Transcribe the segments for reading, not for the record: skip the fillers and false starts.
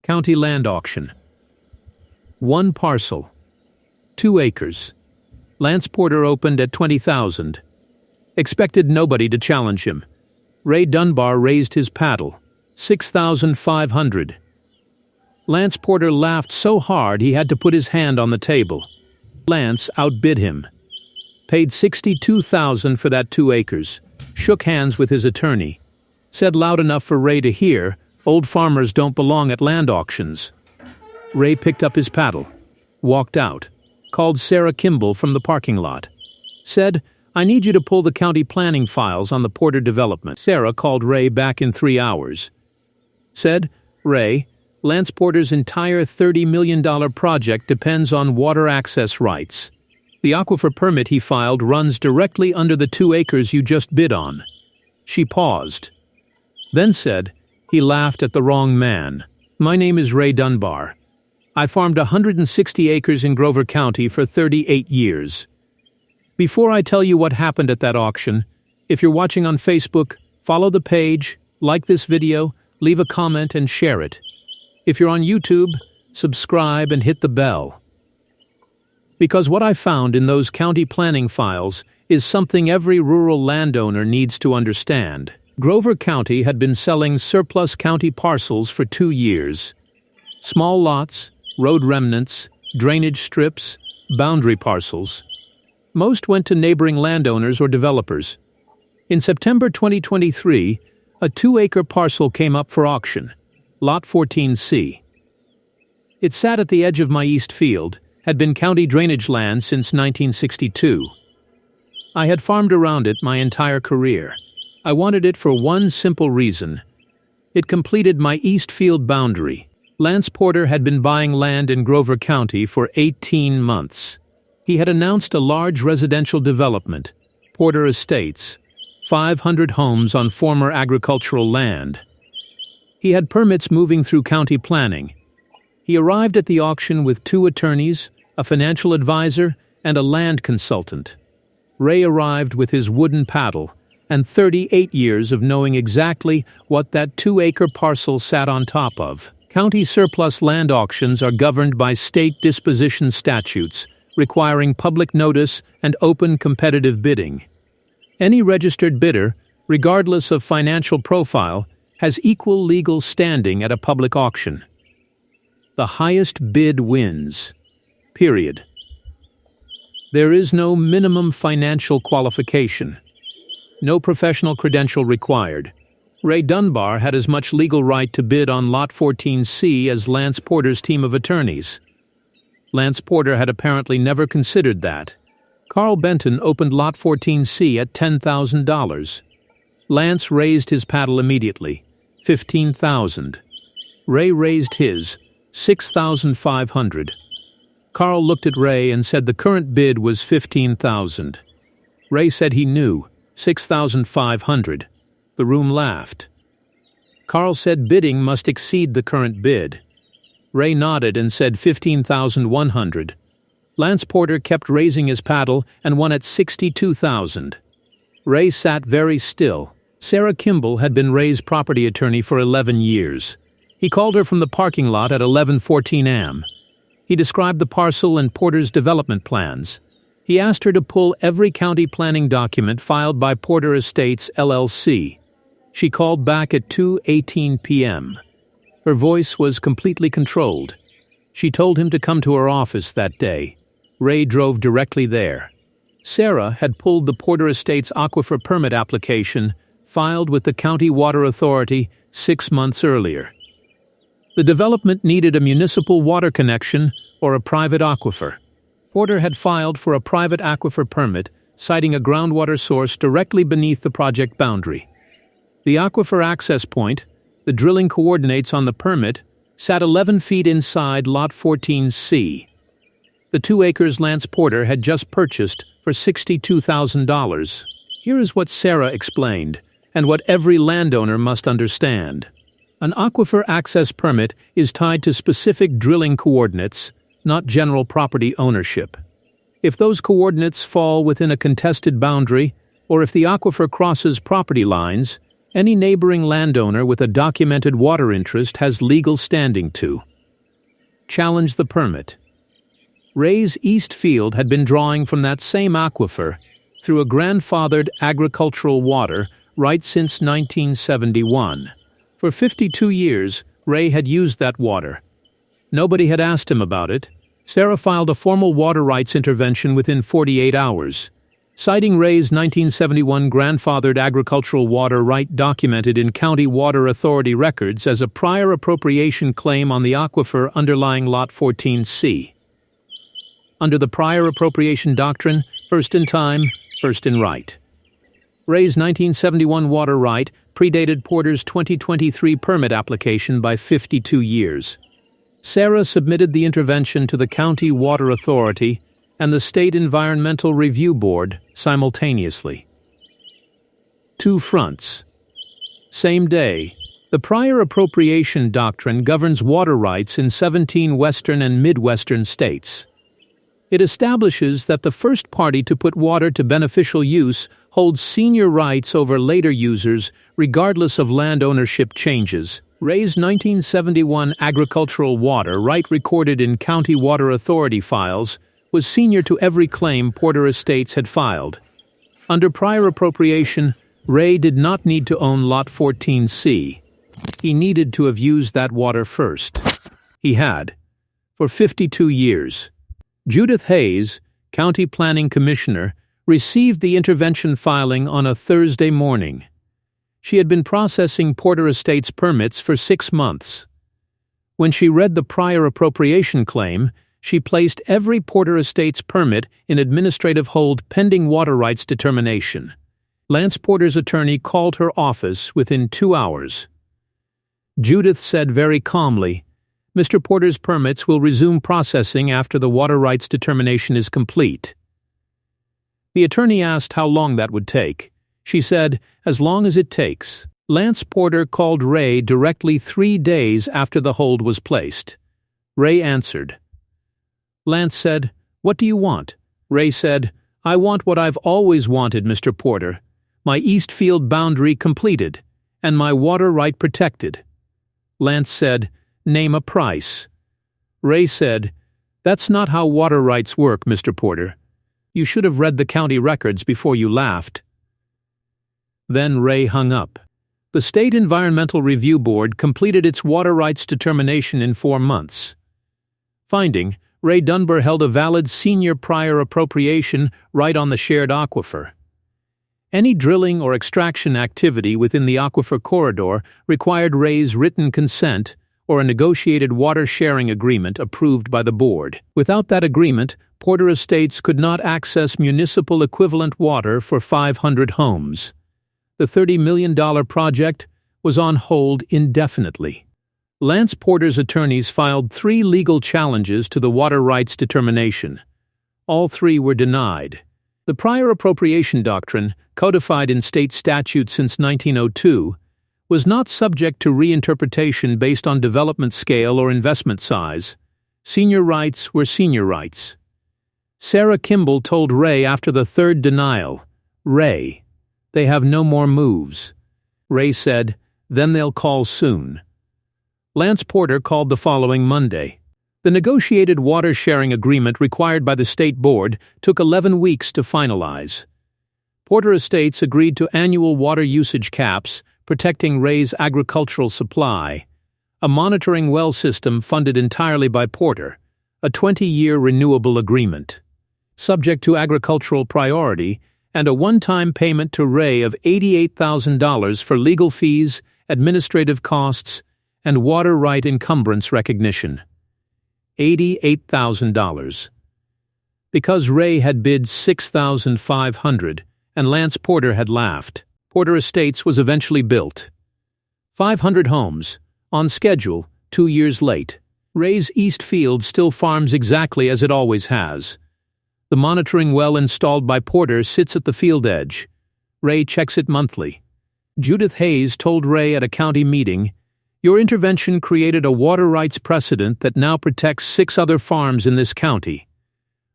County land auction. 1 parcel. 2 acres. Lance Porter opened at $20,000. Expected nobody to challenge him. Ray Dunbar raised his paddle. $6,500. Lance Porter laughed so hard he had to put his hand on the table. Lance outbid him. Paid $62,000 for that 2 acres. Shook hands with his attorney. Said loud enough for Ray to hear, "Old farmers don't belong at land auctions." Ray picked up his paddle. Walked out. Called Sarah Kimball from the parking lot. Said, "I need you to pull the county planning files on the Porter development." Sarah called Ray back in 3 hours. Said, "Ray, Lance Porter's entire $30 million project depends on water access rights. The aquifer permit he filed runs directly under the 2 acres you just bid on." She paused. Then said, "He laughed at the wrong man. My name is Ray Dunbar. I farmed 160 acres in Grover County for 38 years. Before I tell you what happened at that auction, if you're watching on Facebook, follow the page, like this video, leave a comment and share it. If you're on YouTube, subscribe and hit the bell. Because what I found in those county planning files is something every rural landowner needs to understand. Grover County had been selling surplus county parcels for 2 years. Small lots, road remnants, drainage strips, boundary parcels. Most went to neighboring landowners or developers. In September 2023, a 2-acre parcel came up for auction, Lot 14C. It sat at the edge of my east field, had been county drainage land since 1962. I had farmed around it my entire career. I wanted it for one simple reason. It completed my east field boundary. Lance Porter had been buying land in Grover County for 18 months. He had announced a large residential development, Porter Estates, 500 homes on former agricultural land. He had permits moving through county planning. He arrived at the auction with 2 attorneys, a financial advisor, and a land consultant. Ray arrived with his wooden paddle and 38 years of knowing exactly what that 2-acre parcel sat on top of. County surplus land auctions are governed by state disposition statutes, requiring public notice and open competitive bidding. Any registered bidder, regardless of financial profile, has equal legal standing at a public auction. The highest bid wins. Period. There is no minimum financial qualification. No professional credential required. Ray Dunbar had as much legal right to bid on Lot 14C as Lance Porter's team of attorneys. Lance Porter had apparently never considered that. Carl Benton opened Lot 14C at $10,000. Lance raised his paddle immediately, $15,000. Ray raised his, $6,500. Carl looked at Ray and said the current bid was $15,000. Ray said he knew, $6,500. The room laughed. Carl said bidding must exceed the current bid. Ray nodded and said $15,100. Lance Porter kept raising his paddle and won at $62,000. Ray sat very still. Sarah Kimball had been Ray's property attorney for 11 years. He called her from the parking lot at 11:14 a.m. He described the parcel and Porter's development plans. He asked her to pull every county planning document filed by Porter Estates, LLC. She called back at 2:18 p.m. Her voice was completely controlled. She told him to come to her office that day. Ray drove directly there. Sarah had pulled the Porter Estates aquifer permit application filed with the County Water Authority 6 months earlier. The development needed a municipal water connection or a private aquifer. Porter had filed for a private aquifer permit, citing a groundwater source directly beneath the project boundary. The aquifer access point, the drilling coordinates on the permit, sat 11 feet inside Lot 14C. The 2 acres Lance Porter had just purchased for $62,000. Here is what Sarah explained, and what every landowner must understand. An aquifer access permit is tied to specific drilling coordinates, not general property ownership. If those coordinates fall within a contested boundary, or if the aquifer crosses property lines, Any neighboring landowner with a documented water interest has legal standing to challenge the permit. Ray's East Field had been drawing from that same aquifer through a grandfathered agricultural water right since 1971. For 52 years, Ray had used that water. Nobody had asked him about it. Sarah filed a formal water rights intervention within 48 hours, citing Ray's 1971 grandfathered agricultural water right documented in County Water Authority records as a prior appropriation claim on the aquifer underlying Lot 14C. Under the prior appropriation doctrine, first in time, first in right. Ray's 1971 water right predated Porter's 2023 permit application by 52 years. Sarah submitted the intervention to the County Water Authority and the State Environmental Review Board simultaneously. Two fronts. Same day, the prior appropriation doctrine governs water rights in 17 western and midwestern states. It establishes that the first party to put water to beneficial use holds senior rights over later users regardless of land ownership changes. Ray's 1971 agricultural water right recorded in County Water Authority files was senior to every claim Porter Estates had filed. Under prior appropriation, Ray did not need to own Lot 14C. He needed to have used that water first. He had, for 52 years. Judith Hayes, County Planning Commissioner, received the intervention filing on a Thursday morning. She had been processing Porter Estates permits for 6 months. When she read the prior appropriation claim, she placed every Porter Estates permit in administrative hold pending water rights determination. Lance Porter's attorney called her office within 2 hours. Judith said very calmly, "Mr. Porter's permits will resume processing after the water rights determination is complete." The attorney asked how long that would take. She said, "As long as it takes." Lance Porter called Ray directly 3 days after the hold was placed. Ray answered. Lance said, "What do you want?" Ray said, "I want what I've always wanted, Mr. Porter. My East Field boundary completed, and my water right protected." Lance said, "Name a price." Ray said, "That's not how water rights work, Mr. Porter. You should have read the county records before you laughed." Then Ray hung up. The State Environmental Review Board completed its water rights determination in 4 months. Finding, Ray Dunbar held a valid senior prior appropriation right on the shared aquifer. Any drilling or extraction activity within the aquifer corridor required Ray's written consent or a negotiated water-sharing agreement approved by the board. Without that agreement, Porter Estates could not access municipal equivalent water for 500 homes. The $30 million project was on hold indefinitely. Lance Porter's attorneys filed 3 legal challenges to the water rights determination. All 3 were denied. The prior appropriation doctrine, codified in state statute since 1902, was not subject to reinterpretation based on development scale or investment size. Senior rights were senior rights. Sarah Kimball told Ray after the 3rd denial, "Ray, they have no more moves." Ray said, "Then they'll call soon." Lance Porter called the following Monday. The negotiated water-sharing agreement required by the state board took 11 weeks to finalize. Porter Estates agreed to annual water usage caps, protecting Ray's agricultural supply, a monitoring well system funded entirely by Porter, a 20-year renewable agreement, subject to agricultural priority, and a one-time payment to Ray of $88,000 for legal fees, administrative costs, and water right encumbrance recognition. $88,000. Because Ray had bid $6,500 and Lance Porter had laughed, Porter Estates was eventually built. 500 homes, on schedule, 2 years late. Ray's East Field still farms exactly as it always has. The monitoring well installed by Porter sits at the field edge. Ray checks it monthly. Judith Hayes told Ray at a county meeting, "Your intervention created a water rights precedent that now protects 6 other farms in this county."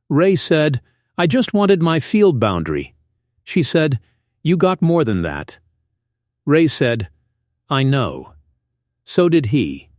Ray said, "I just wanted my field boundary." She said, "You got more than that." Ray said, "I know." So did he.